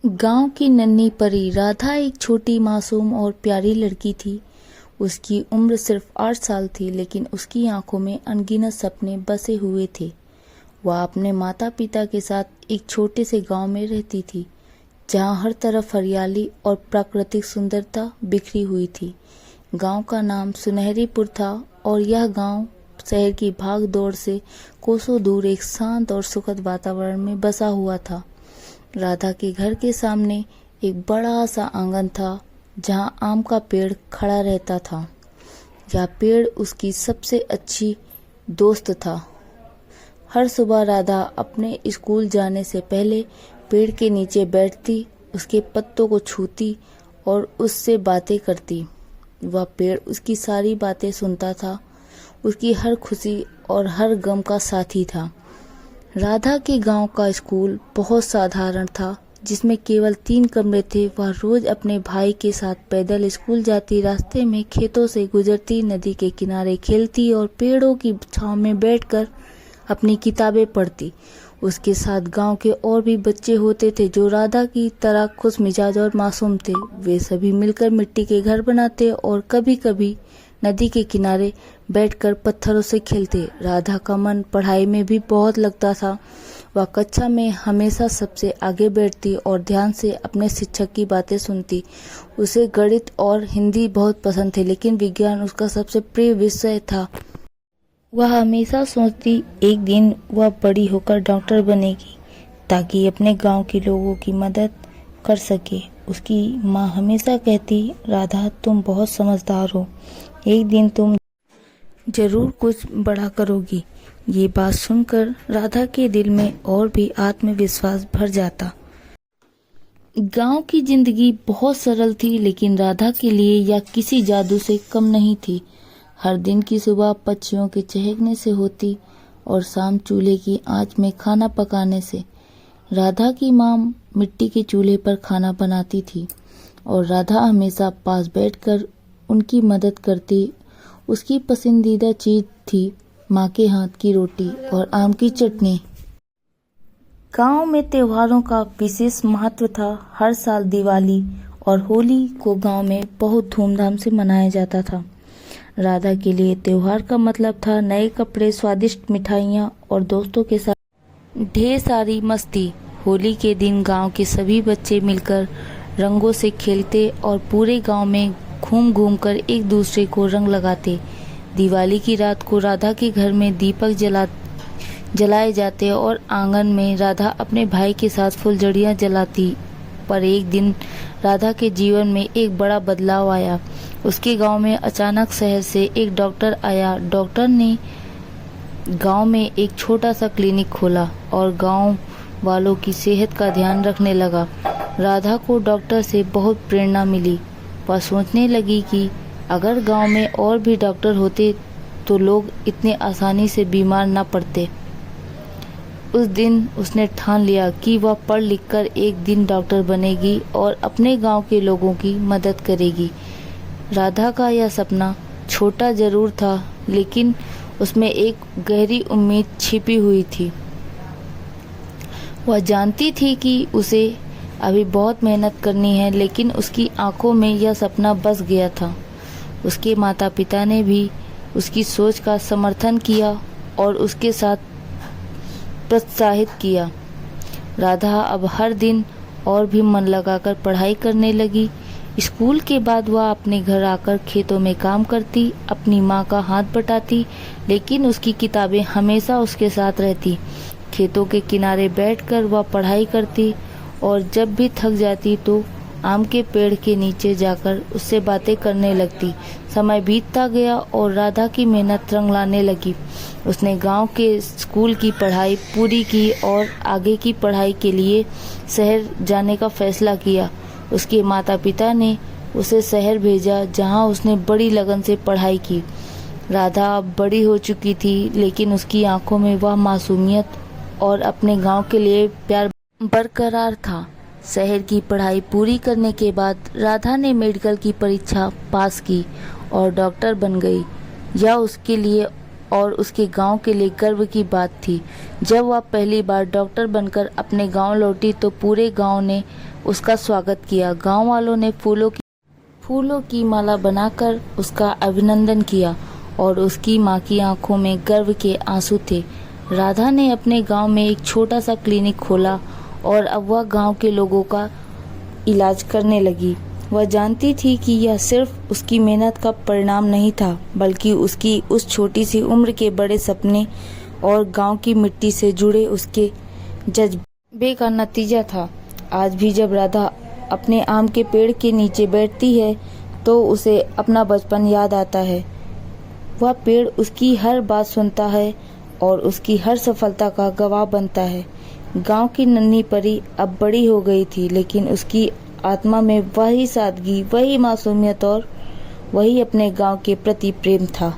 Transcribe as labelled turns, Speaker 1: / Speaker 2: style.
Speaker 1: गांव की नन्ही परी राधा एक छोटी मासूम और प्यारी लड़की थी। उसकी उम्र सिर्फ 8 साल थी, लेकिन उसकी आंखों में अनगिनत सपने बसे हुए थे। वह अपने माता पिता के साथ एक छोटे से गांव में रहती थी, जहां हर तरफ हरियाली और प्राकृतिक सुंदरता बिखरी हुई थी। गांव का नाम सुनहरीपुर था और यह गांव शहर की भाग दौड़ से कोसों दूर एक शांत और सुखद वातावरण में बसा हुआ था। राधा के घर के सामने एक बड़ा सा आंगन था, जहां आम का पेड़ खड़ा रहता था। यह पेड़ उसकी सबसे अच्छी दोस्त था। हर सुबह राधा अपने स्कूल जाने से पहले पेड़ के नीचे बैठती, उसके पत्तों को छूती और उससे बातें करती। वह पेड़ उसकी सारी बातें सुनता था, उसकी हर खुशी और हर गम का साथी था। राधा के गांव का स्कूल बहुत साधारण था, जिसमें केवल 3 कमरे थे। वह रोज अपने भाई के साथ पैदल स्कूल जाती, रास्ते में खेतों से गुजरती, नदी के किनारे खेलती और पेड़ों की छांव में बैठकर अपनी किताबें पढ़ती। उसके साथ गांव के और भी बच्चे होते थे, जो राधा की तरह खुश मिजाज और मासूम थे। वे सभी मिलकर मिट्टी के घर बनाते और कभी कभी नदी के किनारे बैठकर पत्थरों से खेलते। राधा का मन पढ़ाई में भी बहुत लगता था। वह कक्षा में हमेशा सबसे आगे बैठती और ध्यान से अपने शिक्षक की बातें सुनती। उसे गणित और हिंदी बहुत पसंद थे, लेकिन विज्ञान उसका सबसे प्रिय विषय था। वह हमेशा सोचती, एक दिन वह बड़ी होकर डॉक्टर बनेगी, ताकि अपने गांव के लोगों की मदद कर सके। उसकी माँ हमेशा कहती, राधा तुम बहुत समझदार हो, एक दिन तुम जरूर कुछ बड़ा करोगी। ये बात सुनकर राधा के दिल में और भी आत्मविश्वास भर जाता। गांव की जिंदगी बहुत सरल थी, लेकिन राधा के लिए यह किसी जादू से कम नहीं थी। हर दिन की सुबह पक्षियों के चहकने से होती और शाम चूल्हे की आंच में खाना पकाने से। राधा की माँ मिट्टी के चूल्हे पर खाना बनाती थी और राधा हमेशा पास बैठकर उनकी मदद करती। उसकी पसंदीदा चीज थी माँ के हाथ की रोटी और आम की चटनी। गांव में त्योहारों का विशेष महत्व था। हर साल दिवाली और होली को गांव में बहुत धूमधाम से मनाया जाता था। राधा के लिए त्योहार का मतलब था नए कपड़े, स्वादिष्ट मिठाइयाँ और दोस्तों के साथ ढेर सारी मस्ती। होली के दिन गांव के सभी बच्चे मिलकर रंगों से खेलते और पूरे गांव में घूम घूम कर एक दूसरे को रंग लगाते। दिवाली की रात को राधा के घर में दीपक जलाए जाते और आंगन में राधा अपने भाई के साथ फुलझड़ियाँ जलाती। पर एक दिन राधा के जीवन में एक बड़ा बदलाव आया। उसके गांव में अचानक शहर से एक डॉक्टर आया। डॉक्टर ने गांव में एक छोटा सा क्लिनिक खोला और गांव वालों की सेहत का ध्यान रखने लगा। राधा को डॉक्टर से बहुत प्रेरणा मिली। वह सोचने लगी कि अगर गांव में और भी डॉक्टर होते तो लोग इतने आसानी से बीमार न पड़ते। उस दिन उसने ठान लिया कि वह पढ़ लिख कर एक दिन डॉक्टर बनेगी और अपने गांव के लोगों की मदद करेगी। राधा का यह सपना छोटा जरूर था, लेकिन उसमें एक गहरी उम्मीद छिपी हुई थी। वह जानती थी कि उसे अभी बहुत मेहनत करनी है, लेकिन उसकी आंखों में यह सपना बस गया था। उसके माता पिता ने भी उसकी सोच का समर्थन किया और उसके साथ प्रोत्साहित किया। राधा अब हर दिन और भी मन लगाकर पढ़ाई करने लगी। स्कूल के बाद वह अपने घर आकर खेतों में काम करती, अपनी माँ का हाथ बटाती, लेकिन उसकी किताबें हमेशा उसके साथ रहती। खेतों के किनारे बैठकर वह पढ़ाई करती और जब भी थक जाती तो आम के पेड़ के नीचे जाकर उससे बातें करने लगती। समय बीतता गया और राधा की मेहनत रंग लाने लगी। उसने गांव के स्कूल की पढ़ाई पूरी की और आगे की पढ़ाई के लिए शहर जाने का फैसला किया। उसके माता पिता ने उसे शहर भेजा, जहां उसने बड़ी लगन से पढ़ाई की। राधा अब बड़ी हो चुकी थी, लेकिन उसकी आंखों में वह मासूमियत और अपने गांव के लिए प्यार बरकरार था। शहर की पढ़ाई पूरी करने के बाद राधा ने मेडिकल की परीक्षा पास की और डॉक्टर बन गई। यह उसके लिए और उसके गांव के लिए गर्व की बात थी। जब वह पहली बार डॉक्टर बनकर अपने गांव लौटी तो पूरे गांव ने उसका स्वागत किया। गांव वालों ने फूलों की माला बनाकर उसका अभिनंदन किया और उसकी माँ की आंखों में गर्व के आंसू थे। राधा ने अपने गांव में एक छोटा सा क्लिनिक खोला और अब वह गांव के लोगों का इलाज करने लगी। वह जानती थी कि यह सिर्फ उसकी मेहनत का परिणाम नहीं था, बल्कि उसकी उस छोटी सी उम्र के बड़े सपने और गांव की मिट्टी से जुड़े उसके जज्बे का नतीजा था। आज भी जब राधा अपने आम के पेड़ के नीचे बैठती है तो उसे अपना बचपन याद आता है। वह पेड़ उसकी हर बात सुनता है और उसकी हर सफलता का गवाह बनता है। गांव की नन्ही परी अब बड़ी हो गई थी, लेकिन उसकी आत्मा में वही सादगी, वही मासूमियत और वही अपने गांव के प्रति प्रेम था।